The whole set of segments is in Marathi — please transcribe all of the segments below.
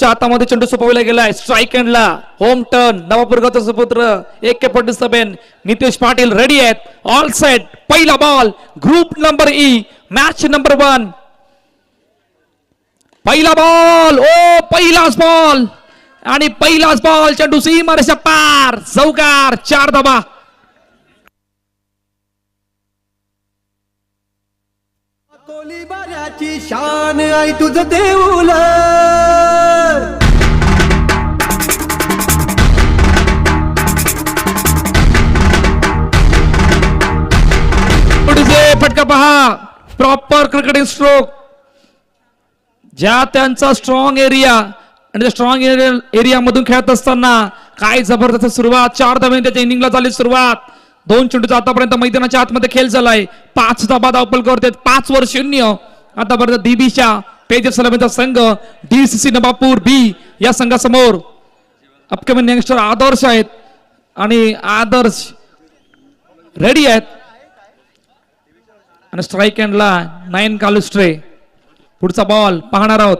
हातामध्ये चेंडू सोपवला गेलाय. स्ट्राईक एंडला होम टर्न. नवापूर गावचा सुपुत्र AK47 नितेश पाटील रेडी आहेत. All set. पहिला ball group number E match number 1. पहिला बॉल. ओ पहिलाच बॉल आणि पहिलाच बॉल चेंडू सीमारेषा पार. चौकार. 4 धावा. कोलीबाऱ्याची शान आई तुझं देऊल. फटका पहा. Proper cricketing stroke. ज्या त्यांचा स्ट्रॉंग एरिया आणि त्या स्ट्रॉंग एरिया मधून खेळत असताना काय जबरदस्त सुरुवात. 4 धावांनी त्याच्या इनिंगला झाली सुरुवात. 2 चेंडूचा आतापर्यंत मैदानाच्या आतमध्ये खेळ झालाय. 5 धावा धावपल करतात. 5-0 आतापर्यंत दिबीच्या तेजस सलामीचा संघ DCC नवापूर बी या संघासमोर अपकमिंग यंगस्टर आदर्श आहेत आणि आदर्श रेडी आहेत. आणि स्ट्राईक एंडला 9 कालुस्ट्रे. पुढचा बॉल पाहणार आहोत.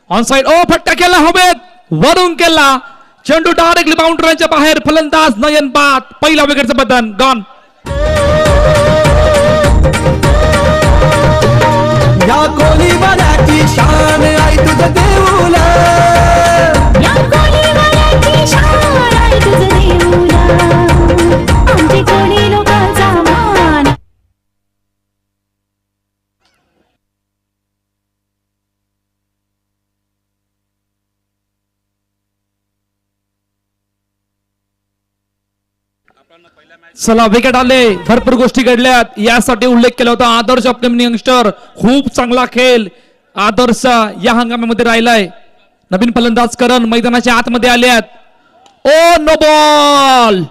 On side. ओ फटका केला हवेत वरून केला. चेंडू डायरेक्टली बाउंड्रीच्या बाहेर. फलंदाज नयन बाद. पहिला विकेटचं बटन गॉन. या कोलीबाऱ्याची शान आई तुझं देऊल. या कोलीबाऱ्याची शान आई तुझं देऊल. आमचे कोणी लोकांचा मान. चला विकेट आले. भरपूर गोष्टी घडल्यात. यासाठी उल्लेख केला होता आदर्श अपकमिंग यंगस्टर. खूप चांगला खेळ आदर्श या हंगामामध्ये राहिलाय. नवीन फलंदाज करण मैदानाच्या आतमध्ये आल्यात. Oh no ball.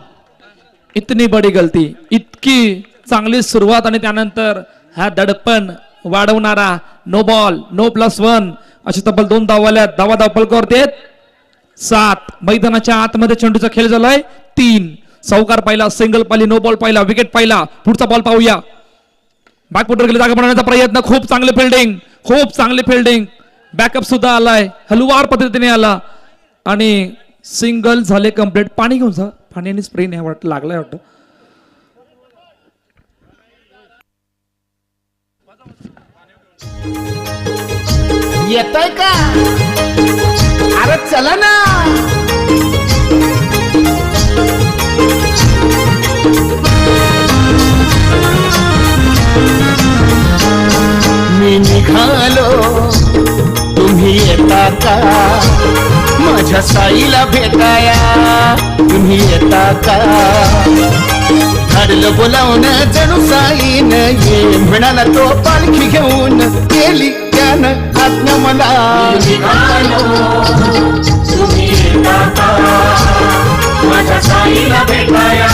इतनी बडी गलती. इतकी चांगली सुरुवात आणि त्यानंतर हा दडपण वाढवणारा नो बॉल. नो +1 अशी तब्बल 2 धावा आल्यात. धावा धावपल करतेत 7. मैदानाच्या आतमध्ये चेंडूचा खेळ झालाय 3. चौकार पाहिला. सिंगल पाहिली. नो बॉल पाहिला. विकेट पाहिला. पुढचा बॉल पाहूया. बॅकफुटर गेले जागा बनवण्याचा प्रयत्न. खूप चांगले फिल्डिंग. खूप चांगली फिल्डिंग. बॅकअप सुद्धा आलाय. हलवार पद्धतीने आला आणि सिंगल झाले कंप्लीट. पाणी घेऊन जा. पाण्याने स्प्रे नाही वाटत लागलाय वाटतं. येतोय का? अरे चला ना. मी निघालो तुम्ही येता का? माझ्या साईला भेटाया तुम्ही येता का? धाडलं बोलावणं जणू साईनं ये म्हणाला तो पालखी घेऊन गेली त्यानं आज्ञा मला. निघालो तुम्ही येता का? माझ्या साईला भेटाया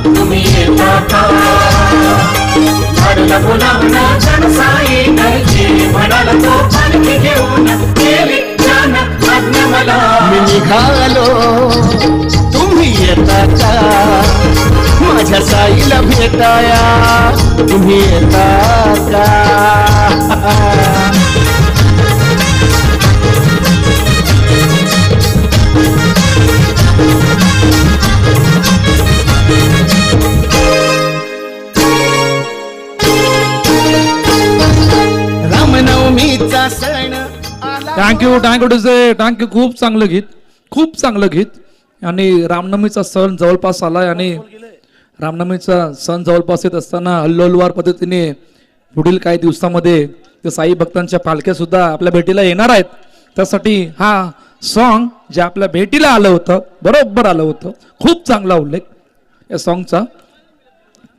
तुम्ही येता का? धाडलं बोलावणं जणू साईनं ये म्हणाला तो पालखी घेऊन गेली त्यानं आज्ञा मला. मी निघालो तुम्ही येता का? माझ्या साईला भेटाया तुम्ही येता का? रामनवमीचा सण आला. Thank you to say. थँक्यू. खूप चांगलं गीत. खूप चांगलं गीत. आणि रामनवमीचा सण जवळपास आलाय आणि रामनवमीचा सण जवळपास येत असताना हल्लोलवार पद्धतीने पुढील काही दिवसामध्ये ते साई भक्तांच्या पालख्या सुद्धा आपल्या भेटीला येणार आहेत. त्यासाठी हा सॉन्ग जे आपल्या भेटीला आलं होतं बरोबर आलं होतं. खूप चांगला उल्लेख या सॉन्गचा.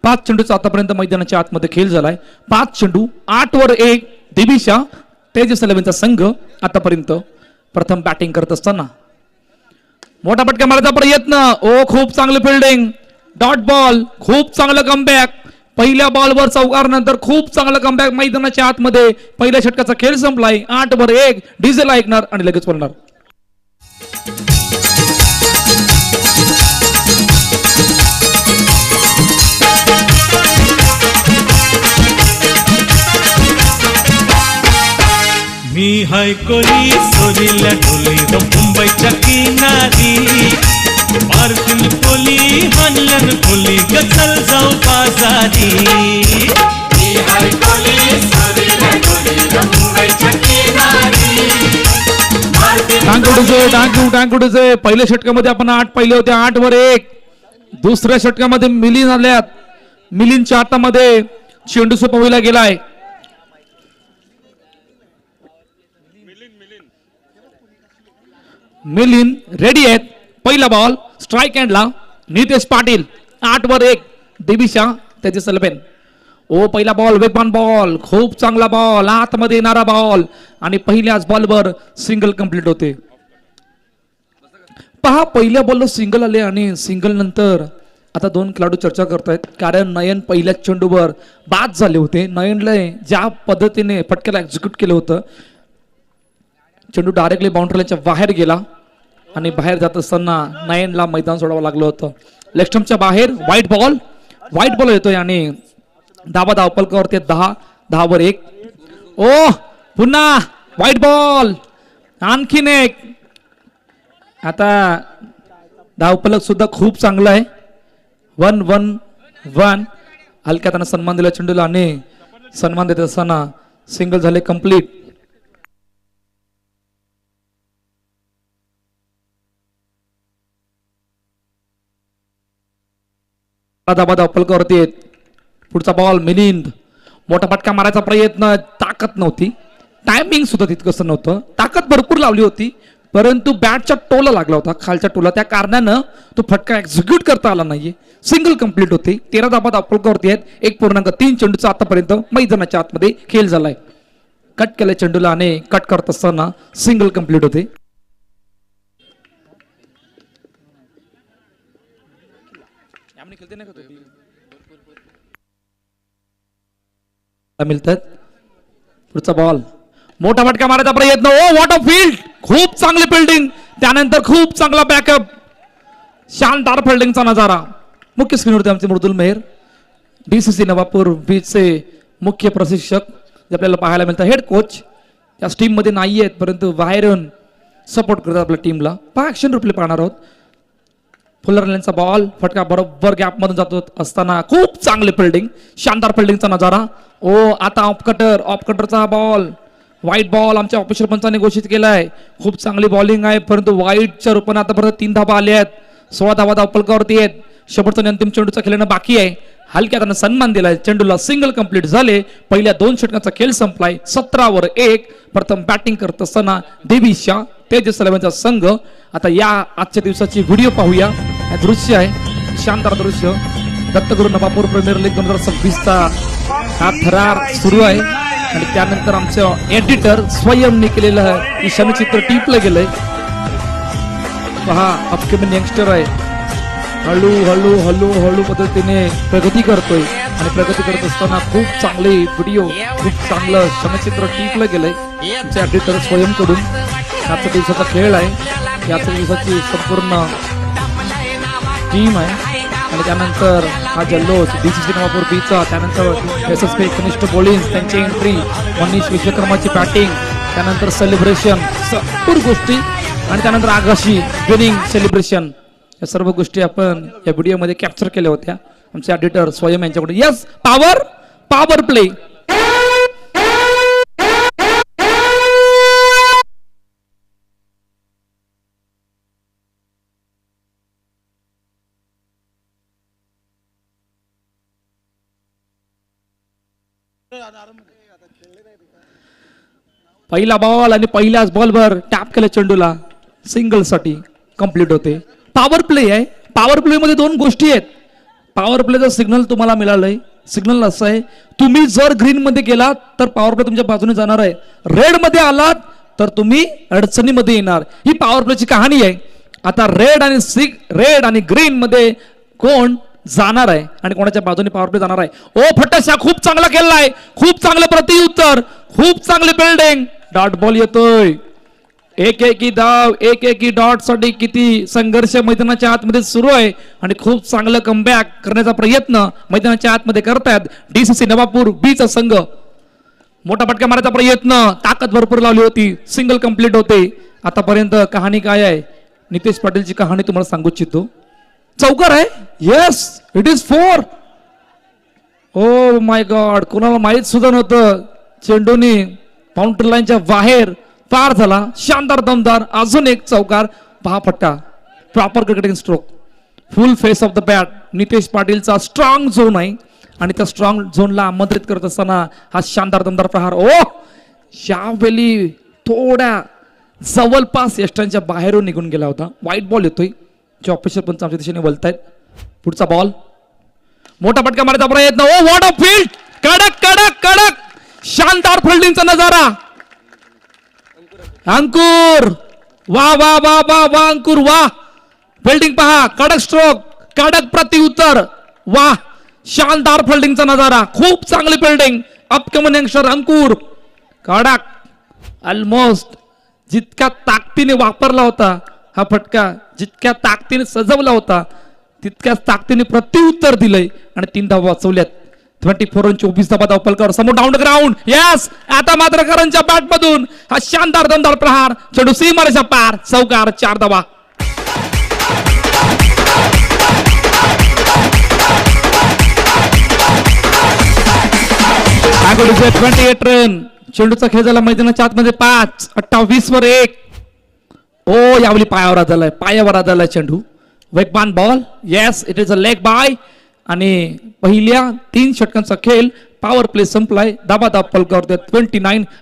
5 चेंडूचा आतापर्यंत मैदानाच्या आतमध्ये खेळ झालाय. 5 चेंडू 8/1. दिबीच्या तेजस सलामीचा संघ आतापर्यंत प्रथम बॅटिंग करत असताना मोठा फटका मारायचा प्रयत्न. ओ खूप चांगलं फिल्डिंग. Dot ball. खूप चांगलं कमबॅक. पहिल्या बॉलवर चौकार नंतर खूप चांगलं कमबॅक मैदानाच्या आतमध्ये. पहिल्या षटकाचा खेळ संपलाय. 8/1. डिझेल ऐकणार आणि लगेच बोलणार. मी हाय कोली सोरीला ढोली ग मुंबईच्या किनारी मारतीन कोली हानलन कोली ग चल जाऊ बाजारी मी हाय कोली सोरीला ढोली ग मुंबईच्या किनारी टांगुडीचे पहिल्या षटकामध्ये आपण 8 पाहिले होते, 8 वर 1. दुसऱ्या षटकामध्ये मिलिंद आल्यात. मिलिंदच्या हातामध्ये चेंडू सोपविला गेलाय. मिलिंद रेडी आहेत. पहिला बॉल स्ट्राईक हँडला नितेश पाटील. 8 वर 1 देवीशा त्याचे सलपेन. ओ पहिला बॉल वेगवान बॉल, खूप चांगला बॉल, आतमध्ये येणारा बॉल आणि पहिल्याच बॉलवर सिंगल कंप्लीट होते. पहा पहिल्या बॉलवर सिंगल आले आणि सिंगल नंतर आता 2 खेळाडू चर्चा करतायत कारण नयन पहिल्याच चेंडूवर बाद झाले होते. नयनला ज्या पद्धतीने फटक्याला एक्झिक्यूट केलं होतं चेंडू डायरेक्टली बाउंड्रीच्या बाहेर गेला आणि बाहेर जात असताना नयनला मैदान सोडावं लागलं होतं. लेग स्टंपच्या बाहेर व्हाईट बॉल येतोय आणि धावपलकावरती 10 वर 1. ओ पुन्हा व्हाईट बॉल, आणखीन एक. आता धावपलक सुद्धा खूप चांगला आहे. 1-1-1 हलक्या त्यांना सन्मान दिला चेंडूला आणि सन्मान देत असताना सिंगल झाले कंप्लीट. धावपलकावरती पुढचा बॉल मिलिंद. मोठा फटका मारायचा प्रयत्न, ताकद नव्हती, टायमिंग सुद्धा तितकंसं नव्हतं. ताकद भरपूर लावली होती परंतु बॅटच्या टोला लागला होता, खालच्या टोला, त्या कारणानं तो फटका एक्झिक्यूट करता आला नाहीये. सिंगल कंप्लीट होते. 13 धावा धावपलकावरती आहेत. 1.3 चेंडूचा आतापर्यंत मैदानाच्या आतमध्ये खेळ झालाय. कट केलाय चेंडूला आणि कट करत असताना सिंगल कंप्लीट होते. मिळतात. पुढचा बॉल मोठा फटका मारायचा प्रयत्न. ओ व्हॉट अ फील्ड, खूप चांगली फिल्डिंग, त्यानंतर खूप चांगला बॅकअप, शानदार फिल्डिंगचा नजारा. मुख्य स्क्रीनवरती आमचे मृदुल मेहर DCC नवापूर बीचचे मुख्य प्रशिक्षक जे आपल्याला पाहायला मिळतात. हेड कोच त्या टीम मध्ये नाही आहेत परंतु बाहेर येऊन सपोर्ट करतात आपल्या टीमला. पहा ऍक्शन रिप्ले पाहणार आहोत. फुलरलेनचा बॉल, फटका बरोबर गॅप मधून जातो असताना खूप चांगली फिल्डिंग, शानदार फिल्डिंगचा नजारा. ओ आता ऑफकटरचा बॉल, व्हाईट बॉल आमच्या ऑफिशियल पंचाने घोषित केलाय. खूप चांगली बॉलिंग आहे परंतु व्हाईटच्या रूपाने आतापर्यंत 3 धावा आल्या आहेत. 16 धावा धावपलकावरती आहेत. शेवटचा अंतिम चेंडूचा खेळणं बाकी आहे. हलक्या त्यांना सन्मान दिलाय. चेंडूला सिंगल कंप्लीट झाले. पहिल्या 2 षटकांचा खेळ संपलाय. 17 वर 1. प्रथम बॅटिंग करत असताना देवीशा तेजस सलवेचा संघ. आता या आजच्या दिवसाची व्हिडिओ पाहूया. हे दृश्य आहे, शानदार दृश्य. दत्तगुरु नवापूर प्रीमियर लीग 2026चा हा थरार सुरू आहे आणि त्यानंतर आमचं एडिटर स्वयंने केलेलं हे क्षणचित्र टिपलं गेलंय. पहा अपकमिंग यंगस्टर आहे, हळू पद्धतीने प्रगती करतोय आणि प्रगती करत असताना खूप चांगले व्हिडिओ, खूप चांगलं क्षणचित्र टिपलं गेलंय आमच्या एडिटर स्वयंकडून. आजच्या दिवसाचा खेळ आहे, याच्या दिवसाची संपूर्ण टीम आहे आणि त्यानंतर हा जल्लोष DCC नवापूर बीचा, त्यानंतर SSP एकनिष्ठ बॉलिंग, त्यांची एंट्री, मनीष विश्वकर्माची बॅटिंग, त्यानंतर सेलिब्रेशन, भरपूर गोष्टी आणि त्यानंतर आगाशी विनिंग सेलिब्रेशन, या सर्व गोष्टी आपण या व्हिडिओमध्ये कॅप्चर केल्या होत्या आमचे एडिटर स्वयं यांच्याकडून. Yes, power play. पहिला बॉल आणि पहिल्याच बॉलवर टॅप केलं चेंडूला, सिंगल साठी कंप्लीट होते. पॉवर प्ले आहे. पॉवर प्ले मध्ये 2 गोष्टी आहेत. पॉवर प्लेचं सिग्नल तुम्हाला मिळालंय. सिग्नल असं आहे, तुम्ही जर ग्रीन मध्ये गेलात तर पॉवर प्ले तुमच्या बाजूने जाणार आहे, रेड मध्ये आलात तर तुम्ही अडचणीमध्ये येणार. ही पॉवर प्लेची कहाणी आहे. आता रेड आणि ग्रीन मध्ये कोण जाणार आहे आणि कोणाच्या बाजूने पॉवर प्ले जाणार आहे. ओ फटाशा, खूप चांगला खेळलाय, खूप चांगलं प्रतिउत्तर, खूप चांगली बिल्डिंग. डॉट बॉल येतोय. एक धाव, एक डॉट साठी किती संघर्ष मैदानाच्या आतमध्ये सुरू आहे आणि खूप चांगलं कमबॅक करण्याचा प्रयत्न मैदानाच्या आतमध्ये करतायत DCC नवापूर बीचा संघ. मोठा फटका मारायचा प्रयत्न, ताकद भरपूर लावली होती, सिंगल कंप्लीट होते. आतापर्यंत कहाणी काय आहे, नितेश पाटीलची कहाणी तुम्हाला सांगू इच्छितो. चौकार आहे, yes it is 4. Oh my God, कोणाला माहित सुद्धा नव्हतं. चेंडूने बाउंड्री लाईनच्या बाहेर पार झाला. शानदार दमदार अजून एक चौकार. पहा फटका, proper cricketing stroke, full face of the bat. Nitesh पाटीलचा स्ट्रॉंग झोन आहे आणि त्या स्ट्रॉंग झोनला आमंत्रित करत असताना हा शानदार दमदार प्रहार. ओ यावेळी थोड्या जवळपास यष्टांच्या बाहेरून निघून गेला होता. वाईट बॉल येतोय, जे ऑफिशियल पंच आमच्या दिशेने बोलतायत. पुढचा बॉल, मोठा फटका मारायचा प्रयत्न. ओ व्हॉट अ फील्ड, कडक कडक कडक, शानदार फिल्डिंगचा नजारा. अंकुर, वा वा वा वा वा अंकुर वा. फिल्डिंग पहा, कडक स्ट्रोक, कडक प्रत्युत्तर, वा शानदार फिल्डिंगचा नजारा. खूप चांगली फिल्डिंग. अपकमिंग यंगस्टर अंकुर, कडक. ऑलमोस्ट जितक्या ताकदीने वापरला होता हा फटका, जितक्या ताकदीने सजवला होता तितक्याच ताकदीने प्रत्युत्तर दिलंय आणि 3 धावा वाचवल्यात. 24 रन 24 धावा धावपलकर समोर डाऊन ग्राउंड. यस, आता मात्र करंजच्या बॅट मधून हा शानदार दमदार प्रहार. चेंडू सीमारेषा पार, चौकार, 4 धावा. आगोडीचे 28 रन. चेंडूचा खेळ झाला मैदानाच्या आतमध्ये 5, 28 वर 1. ओ यावेळी पायावर आदलाय, पायावर आदलाय चेंडू. वेगवान ball, yes it is a leg bye. आणि पहिल्या 3 षटकांचा खेळ पॉवर प्ले संपलाय. दाबा दाब पलकावरती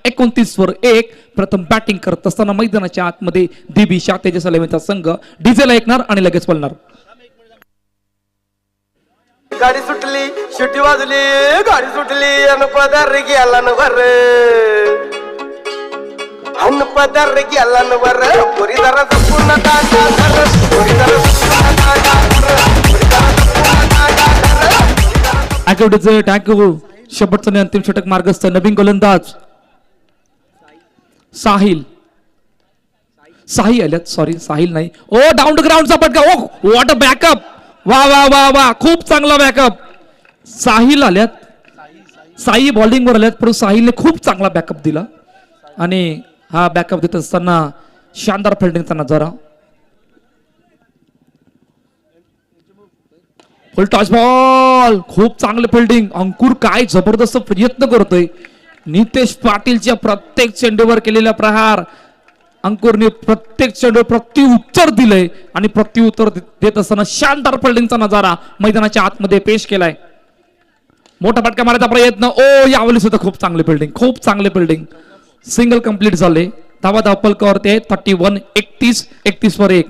29 वर 1. प्रथम बॅटिंग करत असताना मैदानाच्या आतमध्ये दिबी शाह तेजस अलेवेचा संघ डीजेला ऐकणार आणि लगेच पळणार. गाडी सुटली, शिटी वाजली, गाडी सुटली अन पदार गेला न वर, अन पदार गेला न वर. पोरी जरा जपून ताटा धर, पोरी जरा जपून ताटा धर, पोरी जरा जपून ताटा धर. ऍक्टिव्हिटीचे टॅकू शेवटचं अंतिम षटक मार्गस्थ. नवीन गोलंदाज साहिल आल्यात, सॉरी साहिल नाही. ओ डाऊन टू ग्राउंडचा फटका. ओ व्हॉट अ बॅकअप, वा वा वा वा, खूप चांगला बॅकअप. साहिल आल्यात, साई बॉलिंग वर आल्यात, परंतु साहिलने खूप चांगला बॅकअप दिला आणि हा बॅकअप देत असताना शानदार फिल्डिंगचा नजारा. फुल टॉस बॉल, खूप चांगलं फिल्डिंग. अंकुर काय जबरदस्त प्रयत्न करतोय. नितेश पाटीलच्या प्रत्येक चेंडूवर केलेला प्रहार अंकुरने प्रत्येक चेंडूवर प्रत्युत्तर दिलंय आणि प्रत्युत्तर देत असताना शानदार फिल्डिंगचा नजारा मैदानाच्या आतमध्ये पेश केलाय. मोठा फटका मारायचा प्रयत्न. ओ यावेळी सुद्धा खूप चांगली फिल्डिंग, खूप चांगली फिल्डिंग. सिंगल कंप्लीट झाले. धावा धावपलकावरती 31, 31 वर 1.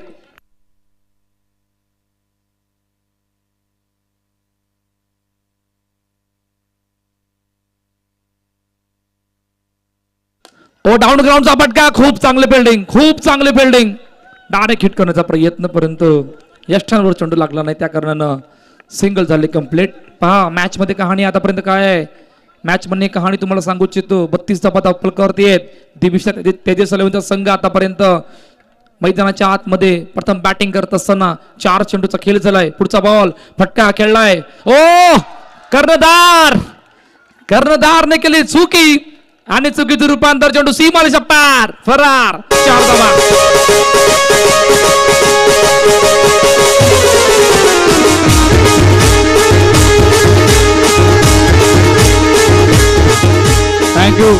ओ डाऊन ग्राउंडचा फटका, खूप चांगले फिल्डिंग, खूप चांगले फिल्डिंग. डायरेक्ट हिट करण्याचा प्रयत्न, परंतु यष्टांवर चेंडू लागला नाही, त्या कारणानं सिंगल झाले कंप्लीट. पहा मॅच मध्ये कहाणी आतापर्यंत काय आहे. मॅच मध्ये कहाणी तुम्हाला सांगू इच्छितो. 32 धावा धावपलकावरती आहेत. दिविशा तेजस अलेवेचा संघ आतापर्यंत मैदानाच्या आतमध्ये प्रथम बॅटिंग करत असताना 4 चेंडूचा खेळ झालाय. पुढचा बॉल, फटका खेळलाय. ओ कर्णधारने केली चुकी आणि चुकीचं रूपांतर. चेंडू सीमारेषा पार, फरार, 4 धावा.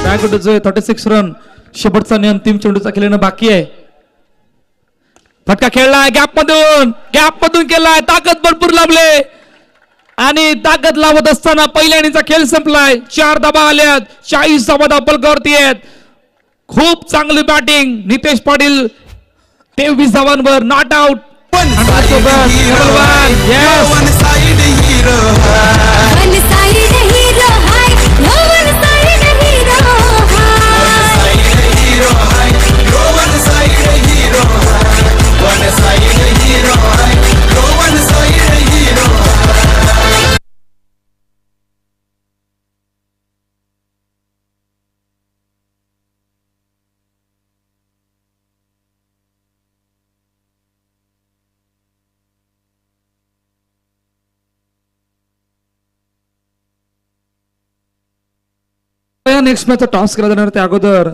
Thank you to 36 run. शेवटचा आणि अंतिम चेंडूचा खेळणं बाकी आहे. फटका खेळलाय गॅप मधून केलाय. ताकद भरपूर लावले आणि ताकद लावत असताना पहिल्या इनिंगचा खेळ संपलाय. 4 धावा आल्यात. 40 धावा धावपलकावरती आहेत. खूप चांगली बॅटिंग. नितेश पाटील 23 धावांवर not out. One side hero high, no one side hero high. One side hero high. One side hero high, no one side hero high. One side hero high, no one side hero high. या नेक्स्ट मॅचचा टॉस केला जाणार त्या अगोदर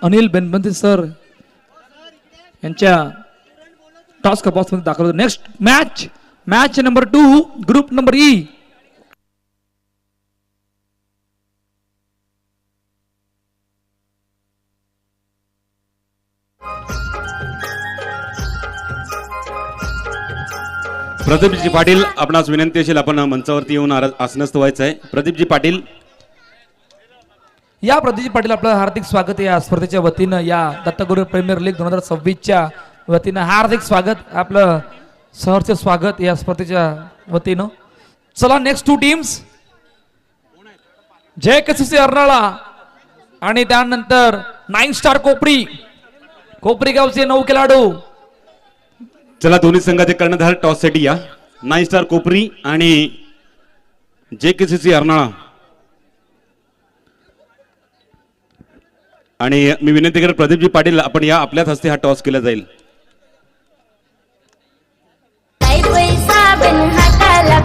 अनिल बेनबंदी सर यांच्या टॉस कपास मध्ये दाखल होतो. Next match number 2 group number E. Pradeepji Patil आपणास विनंती असेल आपण मंचावरती येऊन आसनस्थ व्हायचं आहे. प्रदीपजी पाटील. या प्रदीपजी पाटील आपलं हार्दिक स्वागत आहे या स्पर्धेच्या वतीनं, या दत्तगुरु प्रीमियर लीग 2026च्या वतीनं हार्दिक स्वागत, आपलं सहर्ष स्वागत या स्पर्धेच्या वतीनं. चला नेक्स्ट 2 टीम्स, JKCC अर्नाळा आणि त्यानंतर 9 स्टार कोपरी गावचे 9 खेळाडू. चला दोन्ही संघाचे कर्णधार टॉस साठी या. 9 स्टार कोपरी आणि JKCC अर्नाळा. आणि मी विनंती करत प्रदीपजी पाटील आपण या, आपल्याच हस्ते हा टॉस केला जाईल. लाईफ साबण हाताला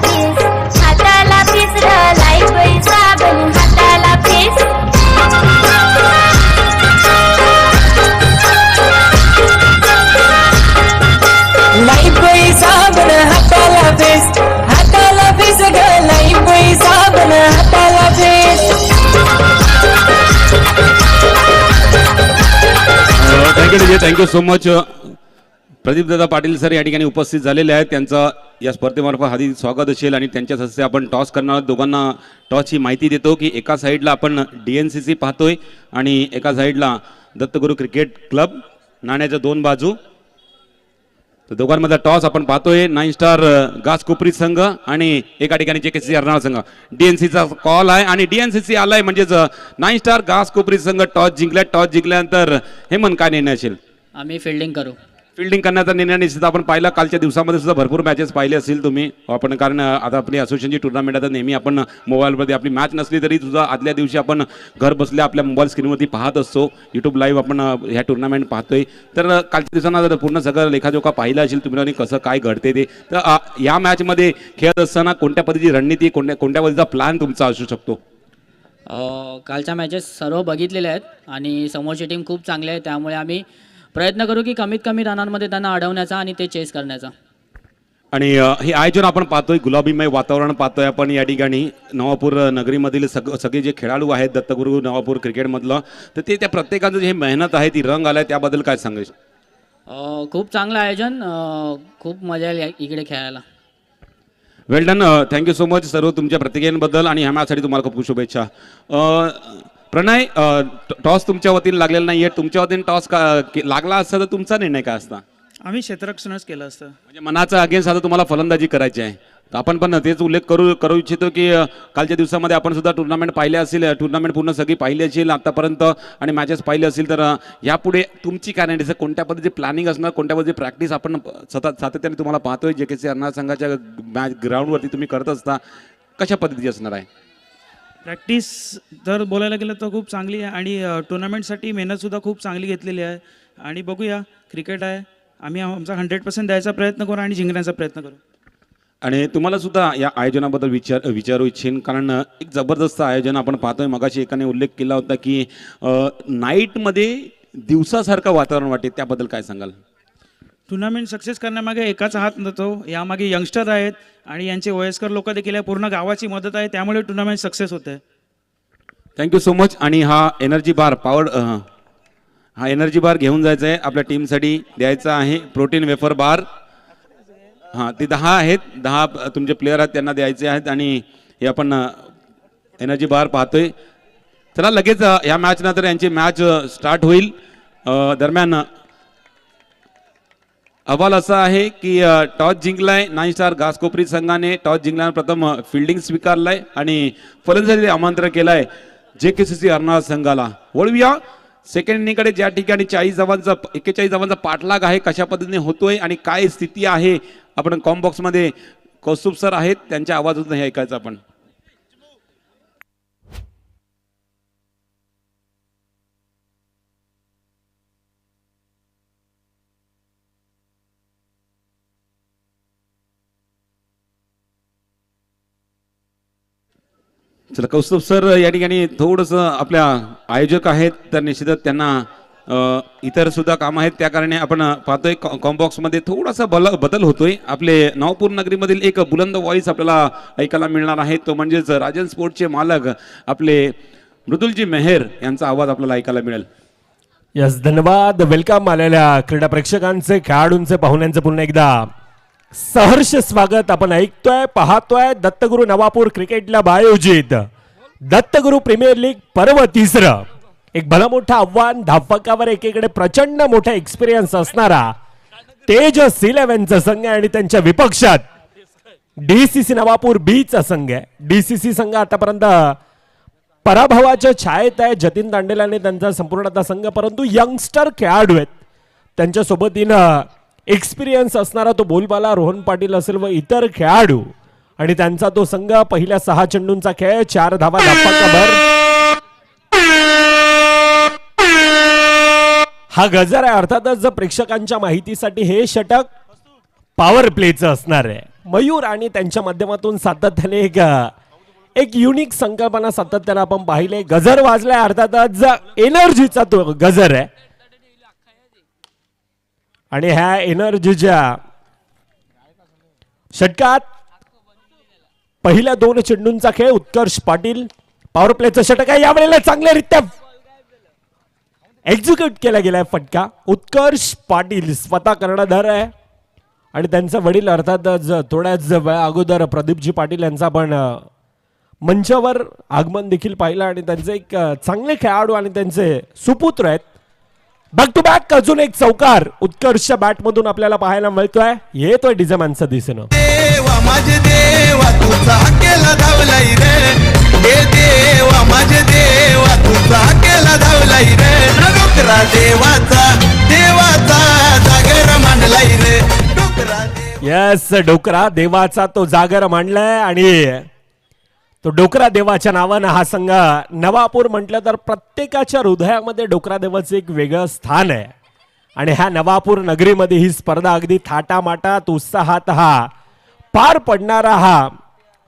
पीस र लाईफ साबण हाताला पीस. लाईफ साबण हाताला पीस ग लाईफ साबण हाताला पीस. Thank you so much. प्रदीप दादा पाटील सर या ठिकाणी उपस्थित झालेले आहेत. त्यांचं या स्पर्धेमार्फत हार्दिक स्वागत असेल आणि त्यांच्याच हस्ते आपण टॉस करणार आहोत. दोघांना टॉसची माहिती देतो की एका साईडला आपण DNCC पाहतोय आणि एका साईडला दत्तगुरु क्रिकेट क्लब, नाण्याच्या 2 बाजू. तर दोघांमधला टॉस आपण पाहतोय. 9 स्टार घासकोपरी संघ आणि एका ठिकाणी JKCC अर्नाळा संघ. DNCचा कॉल आहे आणि DNCC आलाय म्हणजेच 9 स्टार घासकोपरी संघ टॉस जिंकला. टॉस जिंकल्यानंतर हेमंत काय निर्णय असेल? आम्ही फिल्डिंग करू. फिल्डिंग करण्याचा निर्णय निश्चित आपण पाहिला. कालच्या दिवसामध्ये सुद्धा भरपूर मॅचेस पाहिले असतील तुम्ही आपण, कारण आता आपली असोसिएशनची टुर्नामेंट आता नेहमी आपण मोबाईलवरती आपली मॅच नसली तरी सुद्धा आदल्या दिवशी आपण घर बसल्या आपल्या मोबाईल स्क्रीनवरती पाहत असतो. यूट्यूब लाईव्ह आपण ह्या टुर्नामेंट पाहतोय. तर कालच्या दिवसांना जर पूर्ण सगळं लेखाजोखा पाहिला असेल तुम्ही आणि कसं काय घडते ते, तर या मॅचमध्ये खेळत असताना कोणत्या पद्धतीची रणनीती, कोणत्या पद्धतीचा प्लॅन तुमचा असू शकतो? कालच्या मॅचेस सर्व बघितलेल्या आहेत आणि समोरची टीम खूप चांगली आहे, त्यामुळे आम्ही प्रयत्न करू की कमीत कमी रनांमध्ये त्यांना अडवण्याचा आणि ते चेस करण्याचा. आणि हे आयोजन आपण पाहतोय, गुलाबीमय वातावरण पाहतोय आपण या ठिकाणी. नवापूर नगरीमधील सगळे जे खेळाडू आहेत दत्तगुरु नवापूर क्रिकेटमधलं, तर ते त्या प्रत्येकाचं जे मेहनत आहे ती रंग आलाय, त्याबद्दल काय सांगायचं? खूप चांगलं आयोजन, खूप मजा येईल इकडे खेळायला. वेल डन. थँक्यू सो मच सर्व तुमच्या प्रतिक्रियांबद्दल आणि ह्या मॅचसाठी तुम्हाला खूप खूप शुभेच्छा. प्रणय, टॉस तुमच्या वतीने लागलेला नाही आहे. तुमच्या वतीने टॉस लागला असता तर तुमचा निर्णय काय असता? आम्ही क्षेत्ररक्षणच केलं असतं. म्हणजे मनाचा अगेन्स्ट आता तुम्हाला फलंदाजी करायची आहे. तर आपण पण तेच उल्लेख करू इच्छितो की कालच्या दिवसामध्ये आपण सुद्धा टुर्नामेंट पाहिले असेल, टुर्नामेंट पूर्ण सगळी पाहिली असेल आतापर्यंत आणि मॅचेस पाहिले असतील. तर यापुढे तुमची काय नाही, कोणत्या पद्धतीची प्लॅनिंग असणार, कोणत्या पद्धतीची प्रॅक्टिस आपण सातत्याने तुम्हाला पाहतोय JKCC अर्नाळा संघाच्या मॅच ग्राउंडवरती तुम्ही करत असता, कशा पद्धतीची असणार आहे प्रॅक्टिस? जर बोलायला गेलं तर खूप चांगली आहे आणि टुर्नामेंटसाठी मेहनतसुद्धा खूप चांगली घेतलेली आहे. आणि बघूया, क्रिकेट आहे, आम्ही आमचा 100% द्यायचा प्रयत्न करू आणि जिंकण्याचा प्रयत्न करू. आणि तुम्हाला सुद्धा या आयोजनाबद्दल विचारू इच्छेन, कारण एक जबरदस्त आयोजन आपण पाहतोय. मगाशी एकाने उल्लेख केला होता की नाईटमध्ये दिवसासारखं वातावरण वाटते, त्याबद्दल काय सांगाल? टुर्नामेंट सक्सेस करण्यामागे एकाचा हात नव्हतो, यामागे यंगस्टर आहेत आणि यांचे वयस्कर लोक देखील आहे, पूर्ण गावाची मदत आहे, त्यामुळे टुर्नामेंट सक्सेस होते. Thank you so much. आणि हा एनर्जी बार हा एनर्जी बार घेऊन जायचा आहे आपल्या टीमसाठी, द्यायचा आहे. प्रोटीन वेफर बार, हां ते 10 आहेत, 10 तुमचे प्लेयर आहेत त्यांना द्यायचे आहेत. आणि हे आपण एनर्जी बार पाहतोय. चला लगेच ह्या मॅच नंतर यांची मॅच स्टार्ट होईल. दरम्यान अहवाल असा आहे की टॉस जिंकलाय 9 स्टार घासकोपरी संघाने. टॉस जिंकल्यानं प्रथम फिल्डिंग स्वीकारलाय आणि फलंदाजीचे आमंत्रण केलंय JKCC अर्नाळा संघाला. वळूया सेकंड इनिंगकडे, ज्या ठिकाणी 41 धावांचा पाठलाग आहे, कशा पद्धतीने होतोय आणि काय स्थिती आहे. आपण कॉम बॉक्समध्ये कौस्तुभ सर आहेत, त्यांच्या आवाजातून हे ऐकायचं आपण. चला कौस्तुभ सर या ठिकाणी थोडंसं आपल्या आयोजक आहेत तर निश्चितच त्यांना इतर सुद्धा काम आहेत, त्या कारणे आपण पाहतोय कॉम्बॉक्स मध्ये थोडासा बदल होतोय. आपले नवापूर नगरीमधील एक बुलंद व्हॉइस आपल्याला ऐकायला मिळणार आहे, तो म्हणजेच राजन स्पोर्टचे मालक आपले मृदुलजी मेहर यांचा आवाज आपल्याला ऐकायला मिळेल. यस, धन्यवाद. वेलकम आलेल्या क्रीडा प्रेक्षकांचे, खेळाडूंचे, पाहुण्यांचे पुन्हा एकदा सहर्ष स्वागत. आपण ऐकतोय, पाहतोय दत्तगुरु नवापूर क्रिकेट क्लब आयोजित दत्तगुरु प्रीमियर लीग पर्व तिसरं. एक भला मोठं आव्हान, धावफलकावर एकीकडे प्रचंड मोठा एक्सपिरियन्स असणारा तेजस 11चा संघ आहे आणि त्यांच्या विपक्षात डीसीसी नवापूर बीचा संघ आहे. डीसीसी संघ आतापर्यंत पराभवाच्या छायेत आहे. जतीन दांडेलाने त्यांचा संपूर्ण संघ, परंतु यंगस्टर खेळाडू आहेत त्यांच्या सोबतीनं एक्सपिरियन्स असणारा तो बोलबाला रोहन पाटील असेल व इतर खेळाडू आणि त्यांचा तो संघ. पहिल्या 6 चेंडूंचा खेळ, 4 धावा धावफलकावर. हा गजर आहे. अर्थातच प्रेक्षकांच्या माहितीसाठी हे षटक पॉवर प्लेचं असणार आहे. मयूर आणि त्यांच्या माध्यमातून सातत्याने एक युनिक संकल्पना सातत्याने आपण पाहिले. गजर वाजलाय, अर्थातच एनर्जीचा तो गजर आहे आणि ह्या एनर्जीच्या षटकात पहिल्या 2 चेंडूंचा खेळ. उत्कर्ष पाटील पॉवर प्लेचं षटक आहे, यावेळेला चांगल्यारीत्या एक्झिक्यूट केला गेलाय फटका. उत्कर्ष पाटील स्वतः कर्णधार आहे आणि त्यांचे वडील अर्थातच थोड्याच वेळा अगोदर प्रदीपजी पाटील यांचा आपण मंचावर आगमन देखील पाहिलं आणि त्यांचे एक चांगले खेळाडू आणि त्यांचे सुपुत्र आहेत. बॅक टू बॅक अजून एक चौकार उत्कर्षच्या बॅट मधून आपल्याला पाहायला मिळतोय. येतोय डिझामानचं दिसणं. देवा माझे देवा तुझा केला धावलाई रे, हे देवा माझे देवा तुझा केला धावलाई रे. डोकरा देवाचा देवाचा जागर मांडलाई रे. डोकरा येस, डोकरा देवाचा तो जागर मांडलाय आणि तो डोकरा देवाच्या नावानं हा संघ नवापूर म्हटलं तर प्रत्येकाच्या हृदयामध्ये डोकरा देवाचं एक वेगळं स्थान आहे आणि ह्या नवापूर नगरीमध्ये ही स्पर्धा अगदी थाटामाटात उत्साहात हा पार पडणारा हा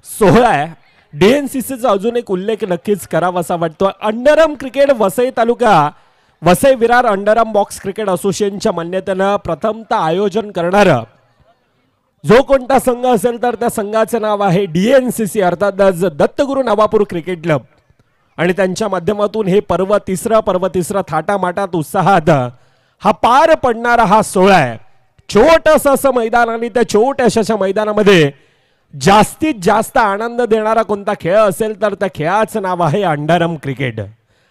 सोहळा आहे. डीएनसीसीचा अजून एक उल्लेख नक्कीच करावासा वाटतो. अंडरम क्रिकेट वसई तालुका वसई विरार अंडरम बॉक्स क्रिकेट असोसिएशनच्या मान्यतेनं प्रथमतः आयोजन करणारं जो कोणता संघ असेल तर त्या संघाचे नाव आहे डीएनसीसी, अर्थातच दत्तगुरु नवापूर क्रिकेट क्लब आणि त्यांच्या माध्यमातून हे पर्व तिसरा थाटामाटात उत्साहात हा पार पडणारा हा सोहळा आहे. छोटंसं असं मैदान आणि त्या छोट्याशा मैदानामध्ये जास्तीत जास्त आनंद देणारा कोणता खेळ असेल तर त्या खेळाचं नाव आहे अंडरम क्रिकेट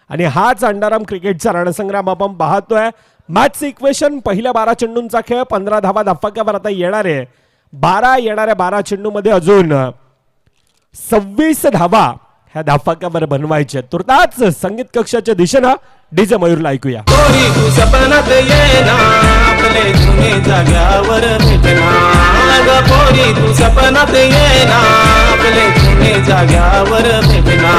आणि हाच अंडरम क्रिकेटचा रणसंग्राम आपण पाहतोय. मॅच इक्वेशन पहिल्या 12 चेंडूंचा खेळ, 15 धावा धावफलकावर आता येणार आहे. 12 येणाऱ्या 12 चेंडूमध्ये अजून 26 धावा ह्या धावफलकावर बनवायचे. तुर्ताच संगीत कक्षाच्या दिशेनं डीजे मयूरला ऐकूया. पोरी तू सपनात ये ना, आपले जुने जाग्यावर भेटना. ग पोरी तू सपनात ये ना, आपले जुने जाग्यावर भेटना.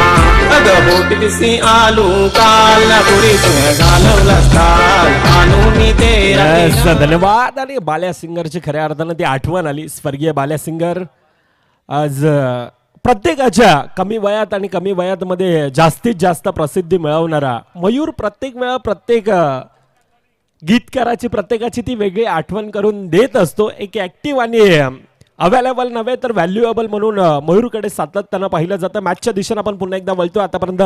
अग बोट दिसी आलू काल ना, पोरी तुझ्या घालवला काल आणू मी Yes, धन्यवाद. आणि बाल्या सिंगरची खऱ्या अर्थानं ती आठवण आली. स्वर्गीय बाल्या सिंगर आज प्रत्येकाच्या कमी वयात आणि कमी वयात मध्ये जास्तीत जास्त प्रसिद्धी मिळवणारा मयूर प्रत्येक वेळा प्रत्येक गीतकाराची प्रत्येकाची ती वेगळी आठवण करून देत असतो. एक ऍक्टिव्ह आणि अवेलेबल नव्हे तर व्हॅल्युएबल म्हणून मयूरकडे सातत्यानं पाहिलं जातं. मॅचच्या दिशेनं आपण पुन्हा एकदा वळतो. आतापर्यंत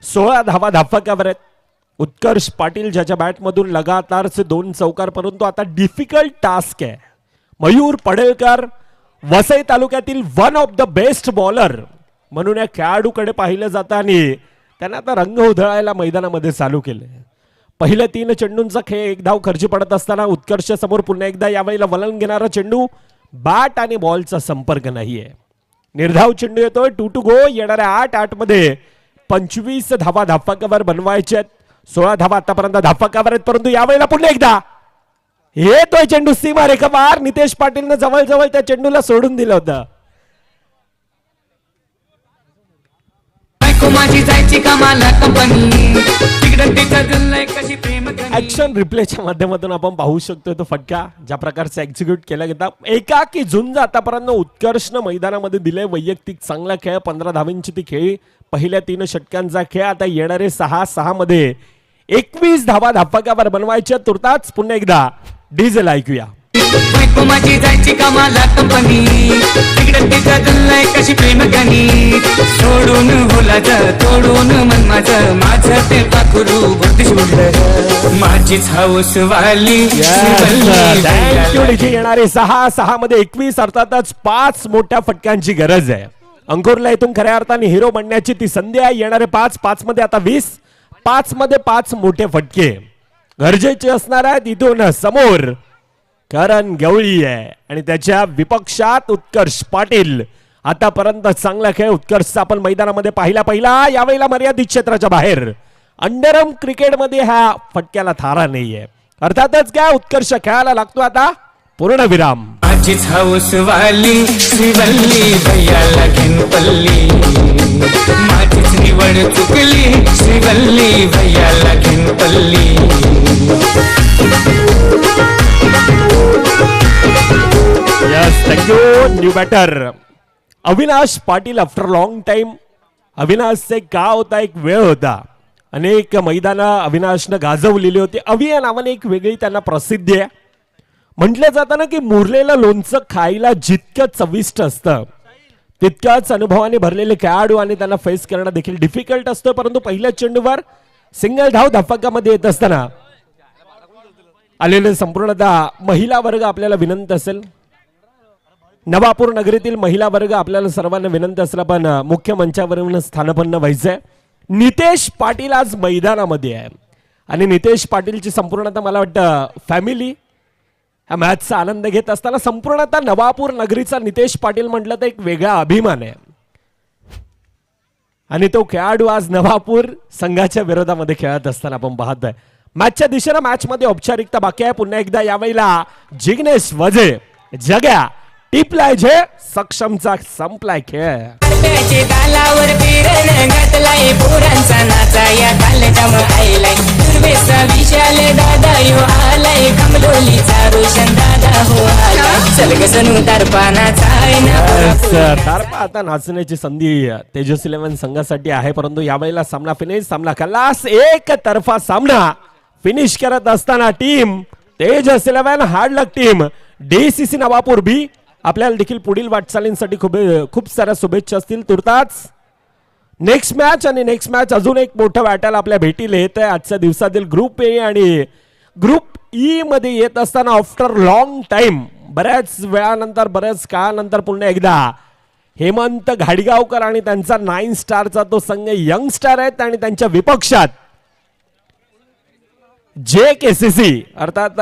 16 धावा धावफलकावर आहेत. उत्कर्ष पाटील ज्याच्या बॅटमधून लगातारचे 2 चौकार, परंतु आता डिफिकल्ट टास्क आहे. मयूर पडेलकर वसई तालुक्यातील one of the best bowler म्हणून या खेळाडूकडे पाहिलं जातं आणि त्यांना आता रंग उधळायला मैदानामध्ये चालू केले. पहिल्या 3 चेंडूंचा खेळ 1 धाव खर्ची पडत असताना उत्कर्ष समोर पुन्हा एकदा यावेळेला वलन घेणारा चेंडू, बॅट आणि बॉलचा संपर्क नाहीये. निर्धाव चेंडू येतोय. 2 to go. येणाऱ्या 8 मध्ये 25 धावा धावफलकावर बनवायचे. 16 धावा आतापर्यंत धावफलकावर आहेत, परंतु यावेळेला पुन्हा एकदा येतोय चेंडू सीमा रेखा पार. नितेश पाटीलनं जवळ त्या चेंडूला सोडून दिलं होतं. माझी जायची जायची कामाला कंपनी तिकडं तिचं जुळलंय कशी प्रेम ऍक्शन रिप्लेच्या माध्यमातून आपण पाहू शकतो तो फटका ज्या प्रकारचा एक्झिक्यूट केला गेला. एकाकी झुंज आतापर्यंत उत्कर्षनं मैदानामध्ये दिले. वैयक्तिक चांगला खेळ, 15 धावांची ती खेळी, पहिल्या 3 षटकांचा खेळ. आता येणारे 6 मध्ये 21 धावा धापकावर बनवायच्या. तुर्ताच पुन्हा एकदा डिझेल ऐकूया. बायको माझी जायची कामाला कंपनी तिकडं तिचं जुळलंय कशी प्रेम कहाणी सोडून बोलायचं तोडून मन माझं ते पाखरू भरतीच उडलं माझीच हाऊस वाली येणारे 6 मध्ये 21 अर्थातच 5 मोठ्या फटक्यांची गरज आहे. अंकुरला इथून खऱ्या अर्थाने हिरो बनण्याची ती संधी आहे. येणारे 5 मध्ये आता 20, 5 मध्ये 5 मोठे फटके गरजेचे असणार आहेत. इथून समोर करण गवळी आहे आणि त्याच्या विपक्षात उत्कर्ष पाटील. आतापर्यंत चांगला खेळ उत्कर्षचा आपण मैदानामध्ये पहिला यावेळेला मर्यादित क्षेत्राच्या बाहेर. अंडरम क्रिकेटमध्ये ह्या फटक्याला थारा नाहीये. अर्थातच काय उत्कर्ष खेळायला लागतो आता पूर्णविराम. माझीच हाऊस वाली श्रीवल्ली भैयाला घेऊन पल्ली माझीच निवड चुकली श्रीवल्ली भैयाला घेऊन पल्ली. Yes, thank you. New batter Avinash Patil. After long time अविनाशचे का होता एक वेळ होता, अनेक मैदानं अविनाशनं गाजवलेली होती. अवि या नावाने एक वेगळी त्यांना प्रसिद्धी आहे. म्हटलं जातं ना की मुरलेलं लोणचं खायला जितकं चविष्ट असतं तितक्याच अनुभवाने भरलेले खेळाडू आणि त्यांना फेस करणं देखील डिफिकल्ट असतं. परंतु पहिल्या चेंडूवर सिंगल धाव धप्पाकामध्ये येत असताना आलेले संपूर्णतः महिला वर्ग आपल्याला विनंती असेल, नवापूर नगरीतील महिला वर्ग आपल्याला सर्वांना विनंती असेल आपण मुख्य मंचावरून स्थानपन्न व्हायचंय. नितेश पाटील आज मैदानामध्ये आहे आणि नितेश पाटीलची संपूर्णतः मला वाटतं फॅमिली ह्या मॅचचा आनंद घेत असताना संपूर्णतः नवापूर नगरीचा नितेश पाटील म्हटलं तर एक वेगळा अभिमान आहे आणि तो खेळाडू आज नवापूर संघाच्या विरोधामध्ये खेळत असताना आपण पाहतोय. मॅचच्या दिशेनं मॅचमध्ये औपचारिकता बाकी आहे. पुन्हा एकदा यावेळेला जिग्नेश वजे जग्या टिपलाय जे सक्षमचा संपलाय खेळ. तालावर फिरण घातलाय पोरांचा नाचा या तालच्यामुळे आईलाय दुर्वेसा विशाल दादा यो आलाय कमलोलीचा रोशन दादा हो आलाय सलगसनू तारपानाचा तारपा आता नाचण्याची संधी तेजस 11 संघासाठी आहे. परंतु यावेळेला सामना फिनिश, सामना खल्लास, एक तर्फा सामना फिनिश करत असताना टीम तेजस 11 हार्ड लक टीम DCC नवापूर बी आपल्याला देखील पुढील वाटचालींसाठी खूप साऱ्या शुभेच्छा असतील. तुर्ताच नेक्स्ट मॅच आणि नेक्स्ट मॅच अजून एक मोठं वाटायला आपल्या भेटीला येत आहे. आजच्या दिवसातील ग्रुप ए आणि ग्रुप ई मध्ये येत असताना आफ्टर लॉंग टाइम बऱ्याच वेळानंतर बऱ्याच काळानंतर पुन्हा एकदा हेमंत घाडगावकर आणि त्यांचा 9 स्टारचा तो संघ यंग स्टार आहेत आणि त्यांच्या विपक्षात JKCC अर्थात